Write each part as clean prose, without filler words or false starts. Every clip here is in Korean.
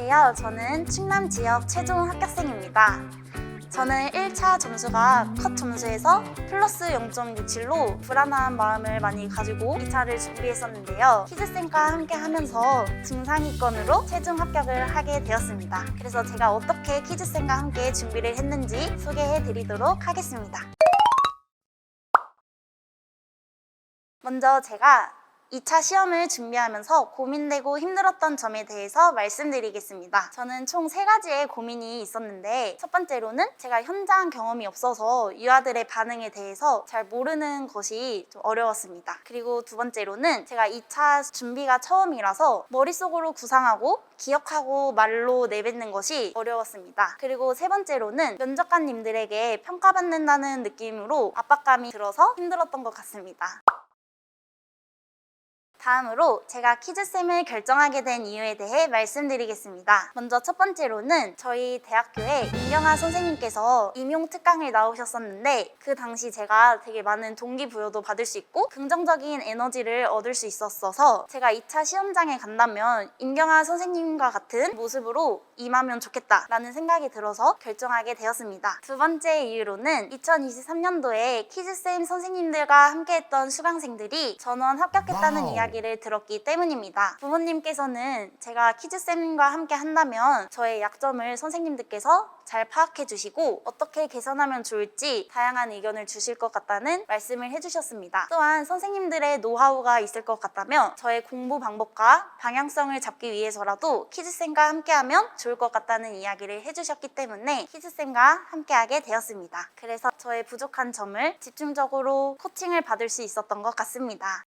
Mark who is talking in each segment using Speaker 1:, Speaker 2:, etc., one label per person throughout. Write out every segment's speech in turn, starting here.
Speaker 1: 안녕하세요. 저는 충남 지역 최종 합격생입니다. 저는 1차 점수가 컷 점수에서 플러스 0.67로 불안한 마음을 많이 가지고 2차를 준비했었는데요. 키즈쌤과 함께 하면서 중상위권으로 최종 합격을 하게 되었습니다. 그래서 제가 어떻게 키즈쌤과 함께 준비를 했는지 소개해 드리도록 하겠습니다. 먼저 제가 2차 시험을 준비하면서 고민되고 힘들었던 점에 대해서 말씀드리겠습니다. 저는 총 3가지의 고민이 있었는데 첫 번째로는 제가 현장 경험이 없어서 유아들의 반응에 대해서 잘 모르는 것이 좀 어려웠습니다. 그리고 두 번째로는 제가 2차 준비가 처음이라서 머릿속으로 구상하고 기억하고 말로 내뱉는 것이 어려웠습니다. 그리고 세 번째로는 면접관님들에게 평가받는다는 느낌으로 압박감이 들어서 힘들었던 것 같습니다. 다음으로 제가 키즈쌤을 결정하게 된 이유에 대해 말씀드리겠습니다. 먼저 첫 번째로는 저희 대학교에 임경아 선생님께서 임용특강을 나오셨었는데 그 당시 제가 되게 많은 동기부여도 받을 수 있고 긍정적인 에너지를 얻을 수 있었어서 제가 2차 시험장에 간다면 임경아 선생님과 같은 모습으로 임하면 좋겠다라는 생각이 들어서 결정하게 되었습니다. 두 번째 이유로는 2023년도에 키즈쌤 선생님들과 함께했던 수강생들이 전원 합격했다는 이야기를 들었기 때문입니다. 부모님께서는 제가 키즈쌤과 함께 한다면 저의 약점을 선생님들께서 잘 파악해 주시고 어떻게 개선하면 좋을지 다양한 의견을 주실 것 같다는 말씀을 해주셨습니다. 또한 선생님들의 노하우가 있을 것 같다면 저의 공부 방법과 방향성을 잡기 위해서라도 키즈쌤과 함께하면 좋을 것 같다는 이야기를 해주셨기 때문에 키즈쌤과 함께하게 되었습니다. 그래서 저의 부족한 점을 집중적으로 코칭을 받을 수 있었던 것 같습니다.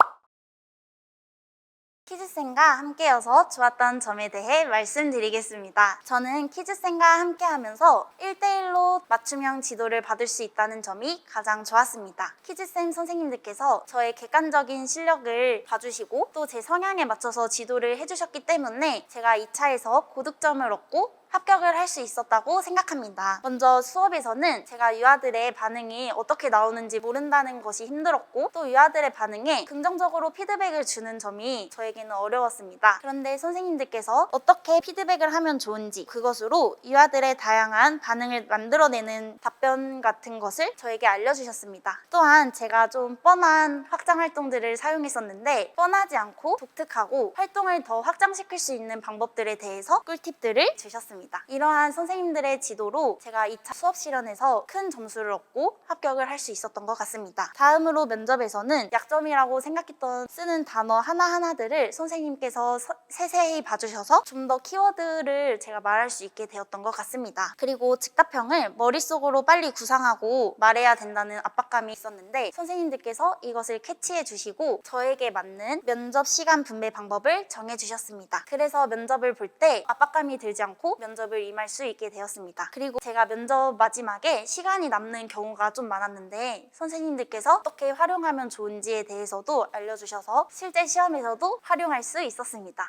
Speaker 1: 키즈쌤과 함께여서 좋았던 점에 대해 말씀드리겠습니다. 저는 키즈쌤과 함께하면서 1대1로 맞춤형 지도를 받을 수 있다는 점이 가장 좋았습니다. 키즈쌤 선생님들께서 저의 객관적인 실력을 봐주시고 또 제 성향에 맞춰서 지도를 해주셨기 때문에 제가 2차에서 고득점을 얻고 합격을 할 수 있었다고 생각합니다. 먼저 수업에서는 제가 유아들의 반응이 어떻게 나오는지 모른다는 것이 힘들었고 또 유아들의 반응에 긍정적으로 피드백을 주는 점이 저에게는 어려웠습니다. 그런데 선생님들께서 어떻게 피드백을 하면 좋은지 그것으로 유아들의 다양한 반응을 만들어내는 답변 같은 것을 저에게 알려주셨습니다. 또한 제가 좀 뻔한 확장 활동들을 사용했었는데 뻔하지 않고 독특하고 활동을 더 확장시킬 수 있는 방법들에 대해서 꿀팁들을 주셨습니다. 이러한 선생님들의 지도로 제가 2차 수업 실현에서 큰 점수를 얻고 합격을 할 수 있었던 것 같습니다. 다음으로 면접에서는 약점이라고 생각했던 쓰는 단어 하나하나들을 선생님께서 세세히 봐주셔서 좀 더 키워드를 제가 말할 수 있게 되었던 것 같습니다. 그리고 즉답형을 머릿속으로 빨리 구상하고 말해야 된다는 압박감이 있었는데 선생님들께서 이것을 캐치해 주시고 저에게 맞는 면접 시간 분배 방법을 정해 주셨습니다. 그래서 면접을 볼 때 압박감이 들지 않고 면접을 임할 수 있게 되었습니다. 그리고 제가 면접 마지막에 시간이 남는 경우가 좀 많았는데 선생님들께서 어떻게 활용하면 좋은지에 대해서도 알려주셔서 실제 시험에서도 활용할 수 있었습니다.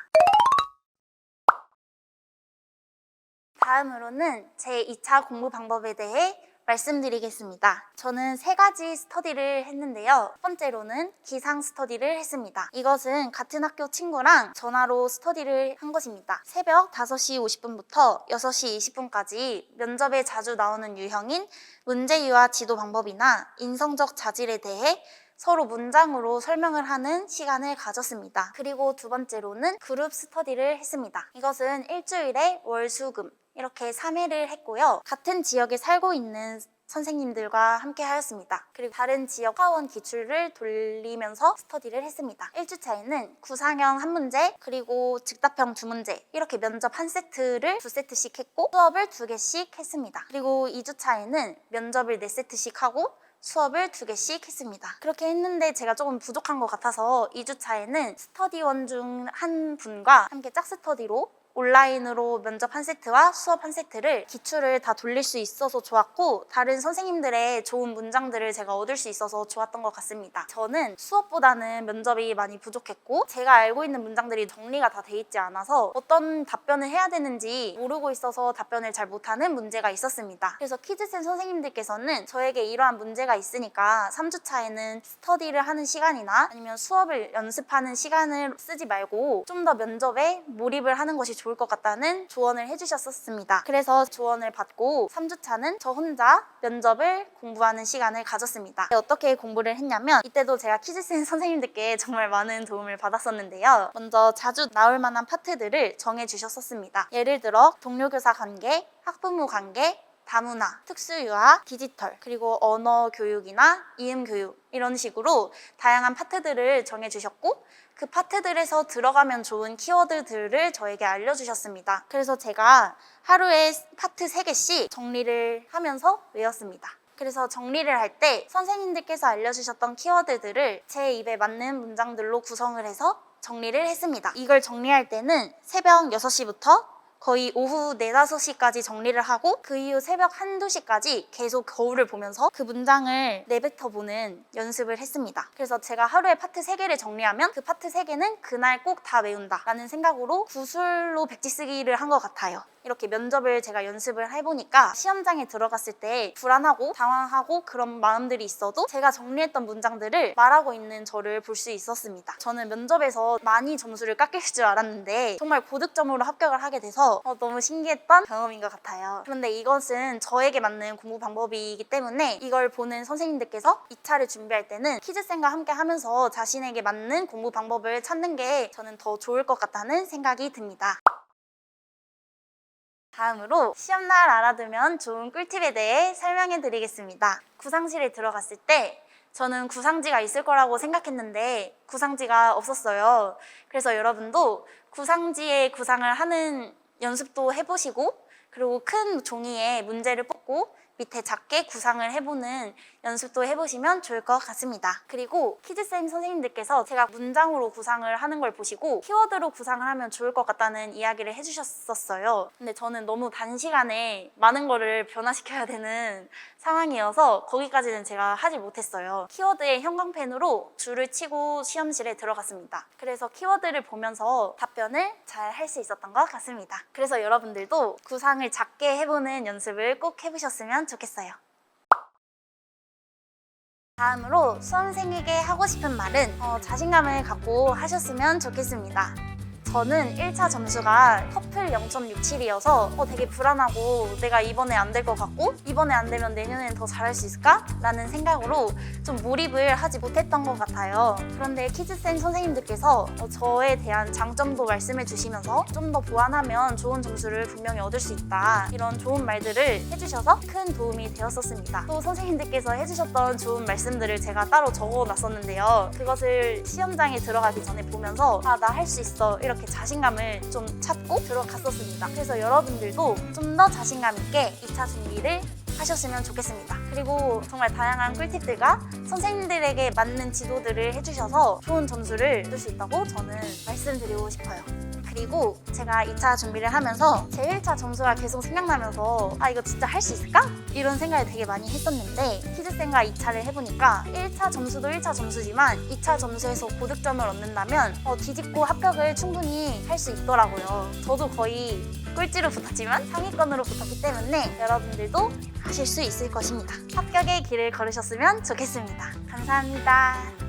Speaker 1: 다음으로는 제 2차 공부 방법에 대해 말씀드리겠습니다. 저는 3가지 스터디를 했는데요. 첫 번째로는 기상 스터디를 했습니다. 이것은 같은 학교 친구랑 전화로 스터디를 한 것입니다. 새벽 5시 50분부터 6시 20분까지 면접에 자주 나오는 유형인 문제유화 지도 방법이나 인성적 자질에 대해 서로 문장으로 설명을 하는 시간을 가졌습니다. 그리고 두 번째로는 그룹 스터디를 했습니다. 이것은 일주일에 월, 수, 금 이렇게 3회를 했고요. 같은 지역에 살고 있는 선생님들과 함께 하였습니다. 그리고 다른 지역 학원 기출을 돌리면서 스터디를 했습니다. 1주차에는 구상형 1문제 그리고 즉답형 2문제 이렇게 면접 1세트를 2세트씩 했고 수업을 2개씩 했습니다. 그리고 2주차에는 면접을 4세트씩 하고 수업을 2개씩 했습니다. 그렇게 했는데 제가 조금 부족한 것 같아서 2주차에는 스터디원 중 한 분과 함께 짝스터디로 온라인으로 면접 1세트와 수업 1세트를 기출을 다 돌릴 수 있어서 좋았고 다른 선생님들의 좋은 문장들을 제가 얻을 수 있어서 좋았던 것 같습니다. 저는 수업보다는 면접이 많이 부족했고 제가 알고 있는 문장들이 정리가 다 돼 있지 않아서 어떤 답변을 해야 되는지 모르고 있어서 답변을 잘 못하는 문제가 있었습니다. 그래서 키즈쌤 선생님들께서는 저에게 이러한 문제가 있으니까 3주차에는 스터디를 하는 시간이나 아니면 수업을 연습하는 시간을 쓰지 말고 좀 더 면접에 몰입을 하는 것이 좋을 것 같다는 조언을 해주셨었습니다. 그래서 조언을 받고 3주차는 저 혼자 면접을 공부하는 시간을 가졌습니다. 어떻게 공부를 했냐면 이때도 제가 키즈쌤 선생님들께 정말 많은 도움을 받았었는데요. 먼저 자주 나올 만한 파트들을 정해주셨었습니다. 예를 들어 동료교사 관계, 학부모 관계, 다문화, 특수유아, 디지털, 그리고 언어 교육이나 이음 교육 이런 식으로 다양한 파트들을 정해주셨고 그 파트들에서 들어가면 좋은 키워드들을 저에게 알려주셨습니다. 그래서 제가 하루에 파트 3개씩 정리를 하면서 외웠습니다. 그래서 정리를 할 때 선생님들께서 알려주셨던 키워드들을 제 입에 맞는 문장들로 구성을 해서 정리를 했습니다. 이걸 정리할 때는 새벽 6시부터 거의 오후 4, 5시까지 정리를 하고 그 이후 새벽 1, 2시까지 계속 거울을 보면서 그 문장을 내뱉어보는 연습을 했습니다. 그래서 제가 하루에 파트 3개를 정리하면 그 파트 3개는 그날 꼭 다 외운다 라는 생각으로 구술로 백지 쓰기를 한 것 같아요. 이렇게 면접을 제가 연습을 해보니까 시험장에 들어갔을 때 불안하고 당황하고 그런 마음들이 있어도 제가 정리했던 문장들을 말하고 있는 저를 볼 수 있었습니다. 저는 면접에서 많이 점수를 깎일 줄 알았는데 정말 고득점으로 합격을 하게 돼서 너무 신기했던 경험인 것 같아요. 그런데 이것은 저에게 맞는 공부 방법이기 때문에 이걸 보는 선생님들께서 2차를 준비할 때는 키즈쌤과 함께 하면서 자신에게 맞는 공부 방법을 찾는 게 저는 더 좋을 것 같다는 생각이 듭니다. 다음으로 시험날 알아두면 좋은 꿀팁에 대해 설명해 드리겠습니다. 구상실에 들어갔을 때 저는 구상지가 있을 거라고 생각했는데 구상지가 없었어요. 그래서 여러분도 구상지에 구상을 하는 연습도 해보시고 그리고 큰 종이에 문제를 뽑고 밑에 작게 구상을 해보는 연습도 해보시면 좋을 것 같습니다. 그리고 키즈쌤 선생님들께서 제가 문장으로 구상을 하는 걸 보시고 키워드로 구상을 하면 좋을 것 같다는 이야기를 해주셨었어요. 근데 저는 너무 단시간에 많은 거를 변화시켜야 되는 상황이어서 거기까지는 제가 하지 못했어요. 키워드에 형광펜으로 줄을 치고 시험실에 들어갔습니다. 그래서 키워드를 보면서 답변을 잘 할 수 있었던 것 같습니다. 그래서 여러분들도 구상을 작게 해보는 연습을 꼭 해보셨으면 좋겠어요. 다음으로 수험생에게 하고 싶은 말은 자신감을 갖고 하셨으면 좋겠습니다. 저는 1차 점수가 커플 0.67이어서 되게 불안하고 내가 이번에 안 될 것 같고 이번에 안 되면 내년엔 더 잘할 수 있을까? 라는 생각으로 좀 몰입을 하지 못했던 것 같아요. 그런데 키즈쌤 선생님들께서 저에 대한 장점도 말씀해 주시면서 좀 더 보완하면 좋은 점수를 분명히 얻을 수 있다 이런 좋은 말들을 해주셔서 큰 도움이 되었었습니다. 또 선생님들께서 해주셨던 좋은 말씀들을 제가 따로 적어놨었는데요. 그것을 시험장에 들어가기 전에 보면서 나 할 수 있어 이렇게 자신감을 좀 찾고 들어갔었습니다. 그래서 여러분들도 좀 더 자신감 있게 2차 준비를 하셨으면 좋겠습니다. 그리고 정말 다양한 꿀팁들과 선생님들에게 맞는 지도들을 해주셔서 좋은 점수를 얻을 수 있다고 저는 말씀드리고 싶어요. 그리고 제가 2차 준비를 하면서 제 1차 점수가 계속 생각나면서 이거 진짜 할 수 있을까? 이런 생각을 되게 많이 했었는데 키즈쌤과 2차를 해보니까 1차 점수도 1차 점수지만 2차 점수에서 고득점을 얻는다면 뒤집고 합격을 충분히 할 수 있더라고요. 저도 거의 꼴찌로 붙었지만 상위권으로 붙었기 때문에 여러분들도 하실 수 있을 것입니다. 합격의 길을 걸으셨으면 좋겠습니다. 감사합니다.